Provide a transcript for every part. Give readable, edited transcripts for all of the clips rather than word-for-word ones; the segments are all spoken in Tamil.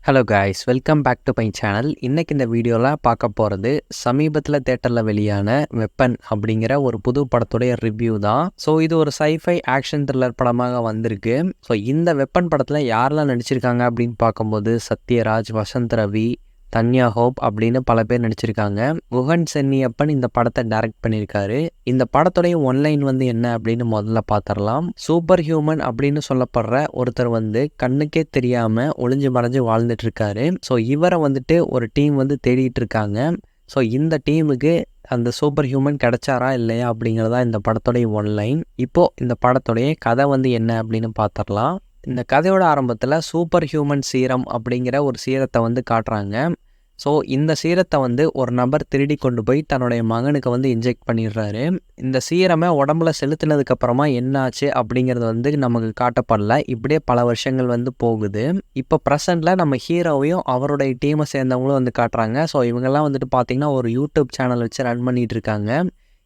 Hello guys, welcome back to my channel. இன்றைக்கி இந்த வீடியோவில் பார்க்க போகிறது சமீபத்தில் தேட்டரில் வெளியான வெப்பன் அப்படிங்கிற ஒரு புது படத்துடைய ரிவ்யூ தான். ஸோ இது ஒரு சைஃபை ஆக்ஷன் த்ரில்லர் படமாக வந்திருக்கு. ஸோ இந்த வெப்பன் படத்தில் யாரெல்லாம் நடிச்சிருக்காங்க அப்படின்னு பார்க்கும்போது சத்யராஜ், வசந்த் ரவி, தன்யா ஹோப் அப்படின்னு பல பேர் நடிச்சிருக்காங்க. குஹன் சென்னியப்பன் இந்த படத்தை டைரக்ட் பண்ணியிருக்காரு. இந்த படத்துடைய ஒன்லைன் என்ன அப்படின்னு முதல்ல பார்த்துடலாம். சூப்பர் ஹியூமன் அப்படின்னு சொல்லப்படுற ஒருத்தர் கண்ணுக்கே தெரியாமல் ஒளிஞ்சு மறைஞ்சு வாழ்ந்துட்டு இருக்காரு. ஸோ இவரை ஒரு டீம் தேடிட்டு இருக்காங்க. ஸோ இந்த டீமுக்கு அந்த சூப்பர் ஹியூமன் கிடைச்சாரா இல்லையா அப்படிங்கிறதா இந்த படத்துடைய ஒன்லைன். இப்போது இந்த படத்துடைய கதை என்ன அப்படின்னு பார்த்துடலாம். இந்த கதையோட ஆரம்பத்தில் சூப்பர் ஹியூமன் சீரம் அப்படிங்கிற ஒரு சீரத்தை காட்டுறாங்க. ஸோ இந்த சீரத்தை ஒரு நபர் திருடி கொண்டு போய் தன்னுடைய மகனுக்கு இன்ஜெக்ட் பண்ணிடுறாரு. இந்த சீரமை உடம்புல செலுத்தினதுக்கப்புறமா என்னாச்சு அப்படிங்கிறது நமக்கு காட்டப்படல. இப்படியே பல வருஷங்கள் போகுது. இப்போ ப்ரெசண்டில் நம்ம ஹீரோவையும் அவருடைய டீமை சேர்ந்தவங்களும் காட்டுறாங்க. ஸோ இவங்கெல்லாம் பார்த்திங்கன்னா ஒரு யூடியூப் சேனல் வச்சு ரன் பண்ணிகிட்டு இருக்காங்க.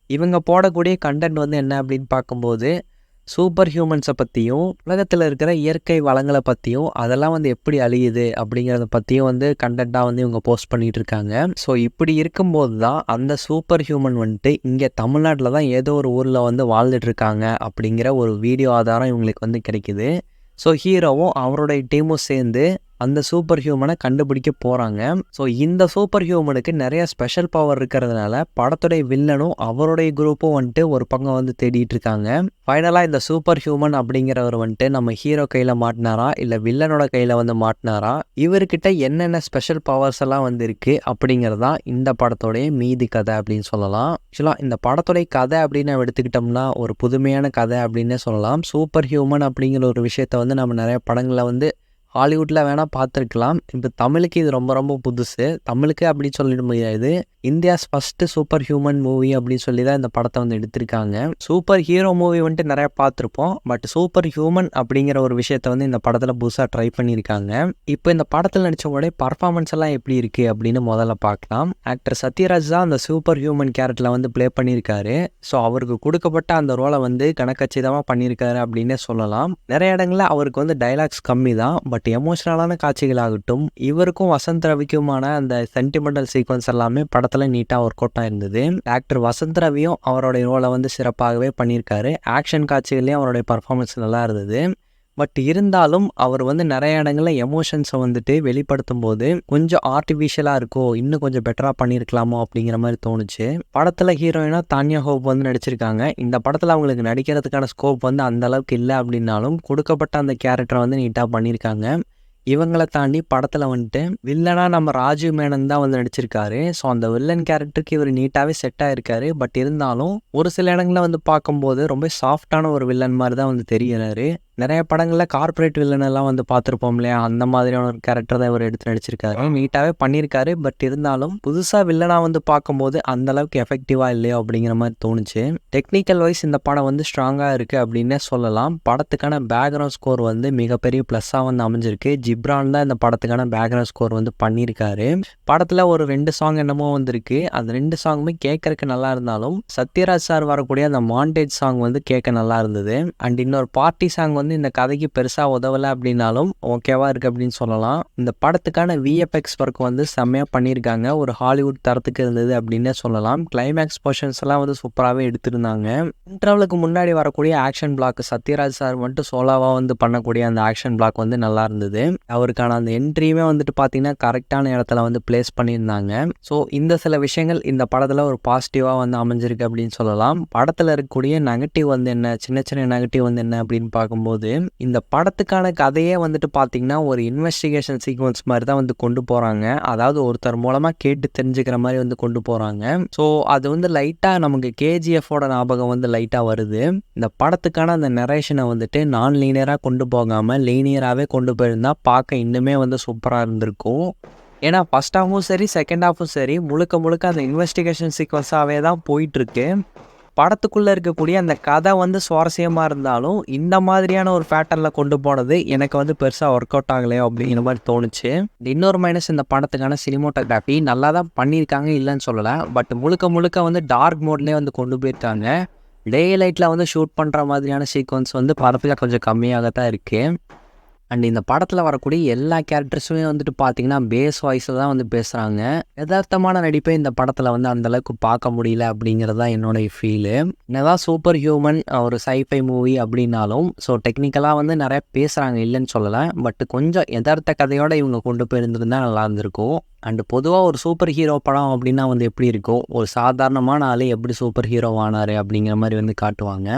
இவங்க போடக்கூடிய கண்டென்ட் என்ன அப்படின்னு பார்க்கும்போது சூப்பர் ஹியூமன்ஸை பற்றியும் உலகத்தில் இருக்கிற இயற்கை வளங்களை பற்றியும் அதெல்லாம் எப்படி அழியுது அப்படிங்கிறத பற்றியும் கண்டென்ட்டாக இவங்க போஸ்ட் பண்ணிகிட்டு இருக்காங்க. ஸோ இப்படி இருக்கும்போது தான் அந்த சூப்பர் ஹியூமன் இங்கே தமிழ்நாட்டில் தான் ஏதோ ஒரு ஊரில் வாழ்ந்துட்டு இருக்காங்க அப்படிங்கிற ஒரு வீடியோ ஆதாரம் இவங்களுக்கு கிடைக்குது. ஸோ ஹீரோவும் அவருடைய டீமும் சேர்ந்து அந்த சூப்பர் ஹியூமனை கண்டுபிடிக்க போகிறாங்க. ஸோ இந்த சூப்பர் ஹியூமனுக்கு நிறைய ஸ்பெஷல் பவர் இருக்கிறதுனால படத்துடைய வில்லனும் அவருடைய குரூப்பும் ஒரு பக்கம் தேடிட்டு இருக்காங்க. ஃபைனலாக இந்த சூப்பர் ஹியூமன் அப்படிங்கிறவர் நம்ம ஹீரோ கையில் மாட்டினாரா இல்லை வில்லனோட கையில் மாட்டினாரா, இவர்கிட்ட என்னென்ன ஸ்பெஷல் பவர்ஸ் எல்லாம் இருக்குது அப்படிங்கிறதான் இந்த படத்தோடைய மீதி கதை அப்படின்னு சொல்லலாம். ஆக்சுவலாக இந்த படத்துடைய கதை அப்படின்னு எடுத்துக்கிட்டோம்னா ஒரு புதுமையான கதை அப்படின்னே சொல்லலாம். சூப்பர் ஹியூமன் அப்படிங்கிற ஒரு விஷயத்த நம்ம நிறைய படங்களில் ஹாலிவுட்டில் வேணால் பார்த்துருக்கலாம். இப்போ தமிழுக்கு இது ரொம்ப ரொம்ப புதுசு. தமிழுக்கு அப்படின்னு சொல்லிட முடியாது. India's first super human movie அப்படின்னு சொல்லி தான் இந்த படத்தை எடுத்திருக்காங்க. சூப்பர் ஹீரோ மூவி நிறையா பார்த்துருப்போம். பட் சூப்பர் ஹியூமன் அப்படிங்கிற ஒரு விஷயத்த இந்த படத்தில் புதுசாக ட்ரை பண்ணியிருக்காங்க. இப்போ இந்த படத்தில் நடித்தவங்களுடைய பர்ஃபார்மன்ஸ் எல்லாம் எப்படி இருக்குது அப்படின்னு முதல்ல பார்க்கலாம். ஆக்டர் சத்யராஜ் தான் அந்த சூப்பர் ஹியூமன் கேரக்டரில் ப்ளே பண்ணியிருக்காரு. ஸோ அவருக்கு கொடுக்கப்பட்ட அந்த ரோலை கணக்கச்சிதமாக பண்ணியிருக்காரு அப்படின்னே சொல்லலாம். நிறைய இடங்களில் அவருக்கு டைலாக்ஸ் கம்மி தான். பட் எமோஷனலான காட்சிகளாகட்டும், இவருக்கும் வசந்த் ரவிக்குமான அந்த சென்டிமெண்டல் சீக்வன்ஸ் எல்லாமே படத்தில் நீட்டாக ஒர்க் அவுட்டாக இருந்தது. ஆக்டர் வசந்த் ரவியும் அவருடைய ரோலை சிறப்பாகவே பண்ணியிருக்காரு. ஆக்ஷன் காட்சிகள்லேயும் அவருடைய பர்ஃபார்மன்ஸ் நல்லா இருந்தது. பட் இருந்தாலும் அவர் நிறைய இடங்களில் எமோஷன்ஸை வெளிப்படுத்தும் போது கொஞ்சம் ஆர்டிஃபிஷியலாக இருக்கோ, இன்னும் கொஞ்சம் பெட்டராக பண்ணியிருக்கலாமோ அப்படிங்கிற மாதிரி தோணுச்சு. படத்தில் ஹீரோயினாக தான்யா ஹோப் நடிச்சிருக்காங்க. இந்த படத்தில் அவங்களுக்கு நடிக்கிறதுக்கான ஸ்கோப் அந்த அளவுக்கு இல்லை அப்படின்னாலும் கொடுக்கப்பட்ட அந்த கேரக்டரை நீட்டாக பண்ணியிருக்காங்க. இவங்களை தாண்டி படத்தில் வில்லனா நம்ம ராஜீவ் மேனன் தான் நடிச்சிருக்காரு. ஸோ அந்த வில்லன் கேரக்டருக்கு இவர் நீட்டாகவே செட் ஆகிருக்காரு. பட் இருந்தாலும் ஒரு சில இடங்களில் பார்க்கும்போது ரொம்ப சாஃப்டான ஒரு வில்லன் மாதிரி தான் தெரிகிறாரு. நிறைய படங்களில் கார்பரேட் வில்லன் எல்லாம் பார்த்துருப்போம் இல்லையா, அந்த மாதிரியான ஒரு கேரக்டர் தான் இவர் எடுத்து நடிச்சிருக்காரு. நீட்டாகவே பண்ணியிருக்காரு. பட் இருந்தாலும் புதுசாக வில்லனாக பார்க்கும்போது அந்த அளவுக்கு எஃபெக்டிவாக இல்லையோ அப்படிங்கிற மாதிரி தோணுச்சு. டெக்னிக்கல் வைஸ் இந்த படம் ஸ்ட்ராங்காக இருக்குது அப்படின்னே சொல்லலாம். படத்துக்கான பேக்ரவுண்ட் ஸ்கோர் மிகப்பெரிய ப்ளஸ்ஸாக அமைஞ்சிருக்கு. ஜிப்ரான் தான் இந்த படத்துக்கான பேக்ரவுண்ட் ஸ்கோர் பண்ணியிருக்காரு. படத்தில் ஒரு 2 சாங் என்னமோ இருக்கு. அந்த 2 சாங்குமே கேட்கறதுக்கு நல்லா இருந்தாலும் சத்யராஜ் சார் வரக்கூடிய அந்த மாண்டேஜ் சாங் கேட்க நல்லா இருந்தது. அண்ட் இன்னொரு பார்ட்டி சாங் இந்த கதைக்கு பெருசாக உதவலை அப்படின்னாலும் ஓகேவா இருக்குது அப்படின்னு சொல்லலாம். இந்த படத்துக்கான விஎஃப்எக்ஸ் ஒர்க் செம்மையாக பண்ணியிருக்காங்க. ஒரு ஹாலிவுட் தரத்துக்கு இருந்தது அப்படின்னே சொல்லலாம். கிளைமேக்ஸ் போர்ஷன்ஸ் எல்லாம் சூப்பராகவே எடுத்திருந்தாங்க. இன்டர்வலுக்கு முன்னாடி வரக்கூடிய ஆக்ஷன் பிளாக் சத்யராஜ் சார் சோலாவாக பண்ணக்கூடிய அந்த ஆக்ஷன் பிளாக் நல்லா இருந்தது. அவருக்கான அந்த என்ட்ரியுமே பார்த்தீங்கன்னா கரெக்டான இடத்துல பிளேஸ் பண்ணியிருந்தாங்க. ஸோ இந்த சில விஷயங்கள் இந்த படத்தில் ஒரு பாசிட்டிவாக அமைஞ்சிருக்கு அப்படின்னு சொல்லலாம். படத்தில் இருக்கக்கூடிய நெகட்டிவ் என்ன, சின்ன சின்ன நெகட்டிவ் என்ன அப்படின்னு பார்க்கும்போது இந்த படத்துக்கான கதையே பார்த்தீங்கன்னா ஒரு இன்வெஸ்டிகேஷன் சீக்வன்ஸ் மாதிரி தான் கொண்டு போகிறாங்க. அதாவது ஒருத்தர் மூலமாக கேட்டு தெரிஞ்சுக்கிற மாதிரி கொண்டு போகிறாங்க. ஸோ அது லைட்டாக நமக்கு கேஜிஎஃபோட ஞாபகம் லைட்டாக வருது. இந்த படத்துக்கான அந்த நரேஷனை நான் லீனியராக கொண்டு போகாமல் லீனியராகவே கொண்டு போயிருந்தா பார்க்க இன்னுமே சூப்பராக இருந்திருக்கும். ஏன்னா ஃபர்ஸ்ட் ஹாஃபும் சரி செகண்ட் ஹாஃபும் சரி முழுக்க முழுக்க அந்த இன்வெஸ்டிகேஷன் சீக்வன்ஸாகவே தான் போயிட்டுருக்கு. படத்துக்குள்ளே இருக்கக்கூடிய அந்த கதை சுவாரஸ்யமாக இருந்தாலும் இந்த மாதிரியான ஒரு பேட்டர்னில் கொண்டு போனது எனக்கு பெருசாக ஒர்க் அவுட் ஆகலையோ அப்படிங்கிற மாதிரி தோணுச்சு. இன்னொரு மைனஸ், இந்த படத்துக்கான சினிமோட்டோகிராஃபி நல்லா தான் பண்ணியிருக்காங்க, இல்லைன்னு சொல்லலை. பட் முழுக்க முழுக்க டார்க் மோட்லேயே கொண்டு போயிருக்காங்க. டே லைட்டில் ஷூட் பண்ணுற மாதிரியான சீக்வன்ஸ் படத்தில் கொஞ்சம் கம்மியாக தான் இருக்குது. அண்ட் இந்த படத்தில் வரக்கூடிய எல்லா கேரக்டர்ஸுமே வந்துட்டு பார்த்தீங்கன்னா பேஸ் வாய்ஸில் தான் வந்து பேசுகிறாங்க. யதார்த்தமான நடிப்பை இந்த படத்தில் வந்து அந்தளவுக்கு பார்க்க முடியல அப்படிங்கிறது தான் என்னோடய ஃபீலு. என்னதான் சூப்பர் ஹியூமன் ஒரு சைஃபை மூவி அப்படின்னாலும் ஸோ டெக்னிக்கலாக வந்து நிறையா பேசுகிறாங்க, இல்லைன்னு சொல்லலை. பட் கொஞ்சம் யதார்த்த கதையோடு இவங்க கொண்டு போயிருந்துருந்தால் நல்லா இருந்திருக்கும். அண்டு பொதுவாக ஒரு சூப்பர் ஹீரோ படம் அப்படின்னா வந்து எப்படி இருக்கும், ஒரு சாதாரணமான ஆள் எப்படி சூப்பர் ஹீரோ ஆனார் அப்படிங்கிற மாதிரி வந்து காட்டுவாங்க.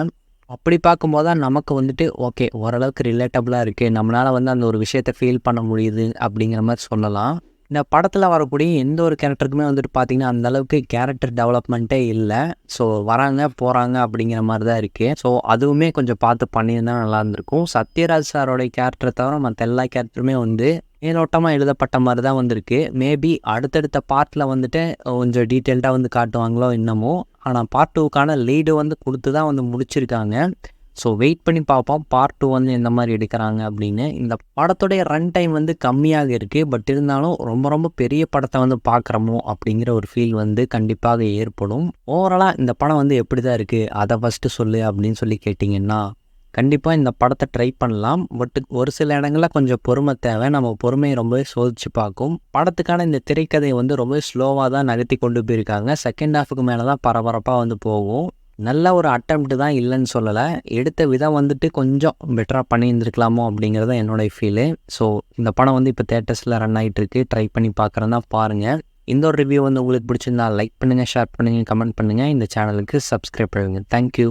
அப்படி பார்க்கும்போது தான் நமக்கு வந்துட்டு ஓகே ஓரளவுக்கு ரிலேட்டபுளாக இருக்குது, நம்மளால் வந்து அந்த ஒரு விஷயத்தை ஃபீல் பண்ண முடியுது அப்படிங்கிற மாதிரி சொல்லலாம். இந்த படத்தில் வரக்கூடிய எந்த ஒரு கேரக்டருக்குமே வந்துட்டு பார்த்திங்கன்னா அந்தளவுக்கு கேரக்டர் டெவலப்மெண்ட்டே இல்லை. ஸோ வராங்க போகிறாங்க அப்படிங்கிற மாதிரி தான் இருக்குது. ஸோ அதுவுமே கொஞ்சம் பார்த்து பண்ணியிருந்தால் நல்லா இருந்திருக்கும். சத்யராஜ் சாரோடைய கேரக்டரை தவிர மற்ற எல்லா கேரக்டருமே வந்து மேலோட்டமாக எழுதப்பட்ட மாதிரி தான் வந்திருக்கு. மேபி அடுத்தடுத்த பார்ட்டில் வந்துட்டு கொஞ்சம் டீட்டெயில்டாக வந்து காட்டுவாங்களோ என்னமோ. ஆனால் பார்ட் 2க்கான லீடு வந்து கொடுத்து தான் வந்து முடிச்சிருக்காங்க. ஸோ வெயிட் பண்ணி பார்ப்போம் பார்ட் 2 வந்து எந்த மாதிரி எடுக்கிறாங்க அப்படின்னு. இந்த படத்துடைய ரன் டைம் வந்து கம்மியாக இருக்குது. பட் இருந்தாலும் ரொம்ப ரொம்ப பெரிய படத்தை வந்து பார்க்குறோமோ அப்படிங்கிற ஒரு ஃபீல் வந்து கண்டிப்பாக ஏற்படும். ஓவராலாக இந்த படம் வந்து எப்படி தான் இருக்குது அதை ஃபஸ்ட்டு சொல்லு அப்படின்னு சொல்லி கேட்டிங்கன்னா, கண்டிப்பாக இந்த படத்தை ட்ரை பண்ணலாம். பட் ஒரு சில இடங்களில் கொஞ்சம் பொறுமை தேவை. நம்ம பொறுமையை ரொம்பவே சோதிச்சு பார்க்கும். படத்துக்கான இந்த திரைக்கதையை வந்து ரொம்ப ஸ்லோவாக தான் நகர்த்தி கொண்டு போயிருக்காங்க. செகண்ட் ஹாஃபுக்கு மேலே தான் பரபரப்பாக வந்து போகும். நல்ல ஒரு அட்டெம்ப்ட் தான், இல்லைன்னு சொல்லலை. எடுத்த விதம் வந்துட்டு கொஞ்சம் பெட்டராக பண்ணியிருந்துருக்கலாமோ அப்படிங்கிறது என்னோடய ஃபீலு. ஸோ இந்த படம் வந்து இப்போ தேட்டர்ஸில் ரன் ஆகிட்டுருக்கு. ட்ரை பண்ணி பார்க்குறதா பாருங்கள். இந்த ஒரு ரிவ்யூ வந்து உங்களுக்கு பிடிச்சிருந்தா லைக் பண்ணுங்கள், ஷேர் பண்ணுங்கள், கமெண்ட் பண்ணுங்கள். இந்த சேனலுக்கு சப்ஸ்கிரைப் பண்ணுங்கள். தேங்க்யூ.